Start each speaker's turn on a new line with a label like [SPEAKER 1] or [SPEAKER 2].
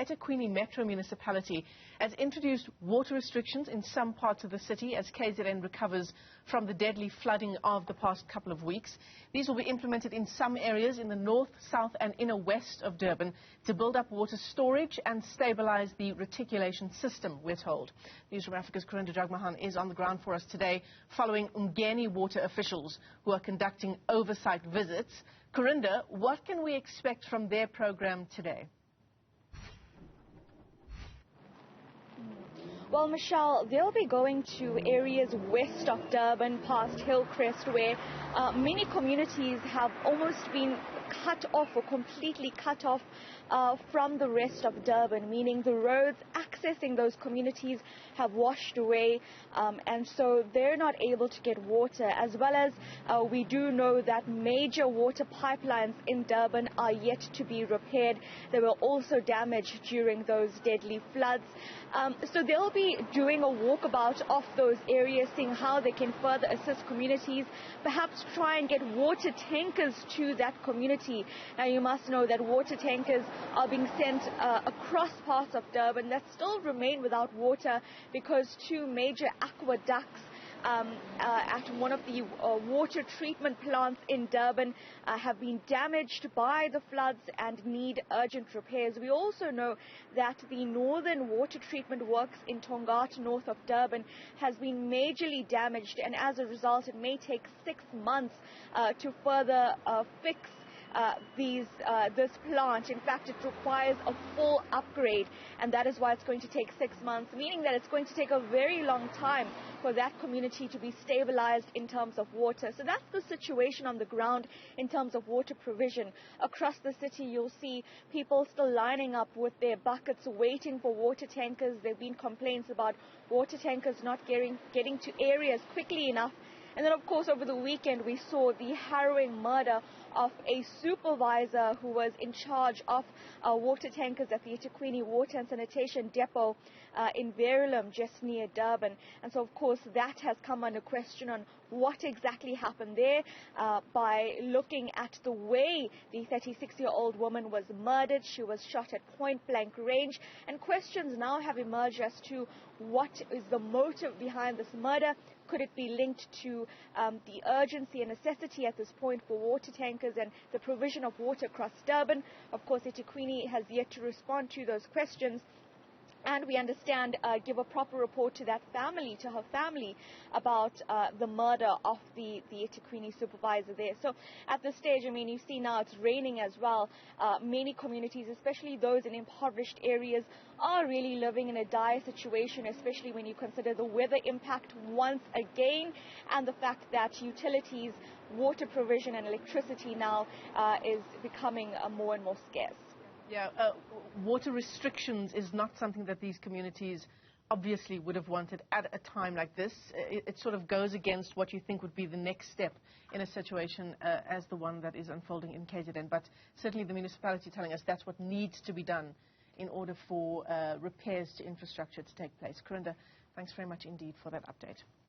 [SPEAKER 1] eThekwini Metro Municipality has introduced water restrictions in some parts of the city as KZN recovers from the deadly flooding of the past couple of weeks. These will be implemented in some areas in the north, south and inner west of Durban to build up water storage and stabilize the reticulation system, we're told. News from Africa's Karinda Jagmohan is on the ground for us today following Umgeni Water officials who are conducting oversight visits. Karinda, what can we expect from their program today?
[SPEAKER 2] Well, Michelle, they'll be going to areas west of Durban, past Hillcrest, where many communities have almost been cut off or completely cut off from the rest of Durban, meaning the roads accessing those communities have washed away, and so they're not able to get water, as well as we do know that major water pipelines in Durban are yet to be repaired. They were also damaged during those deadly floods. So they'll be doing a walkabout of those areas, seeing how they can further assist communities, perhaps try and get water tankers to that community. Now, you must know that water tankers are being sent across parts of Durban that still remain without water because two major aqueducts at one of the water treatment plants in Durban have been damaged by the floods and need urgent repairs. We also know that the northern water treatment works in Tongaat, north of Durban, has been majorly damaged, and as a result it may take 6 months to further fix this plant. In fact, it requires a full upgrade, and that is why it's going to take 6 months, meaning that it's going to take a very long time for that community to be stabilized in terms of water. So that's the situation on the ground in terms of water provision. Across the city, you'll see people still lining up with their buckets waiting for water tankers. There have been complaints about water tankers not getting to areas quickly enough. And then, of course, over the weekend, we saw the harrowing murder of a supervisor who was in charge of water tankers at the eThekwini Water and Sanitation Depot in Verulam, just near Durban. And so, of course, that has come under question on what exactly happened there by looking at the way the 36-year-old woman was murdered. She was shot at point-blank range, and questions now have emerged as to what is the motive behind this murder. Could it be linked to the urgency and necessity at this point for water tankers and the provision of water across Durban? Of course, eThekwini has yet to respond to those questions. And we understand, give a proper report to that family, to her family, about the murder of the eThekwini supervisor there. So at this stage, I mean, you see now it's raining as well. Many communities, especially those in impoverished areas, are really living in a dire situation, especially when you consider the weather impact once again, and the fact that utilities, water provision and electricity now is becoming more and more scarce.
[SPEAKER 1] Yeah, water restrictions is not something that these communities obviously would have wanted at a time like this. It sort of goes against what you think would be the next step in a situation as the one that is unfolding in KZN. But certainly the municipality telling us that's what needs to be done in order for repairs to infrastructure to take place. Karinda, thanks very much indeed for that update.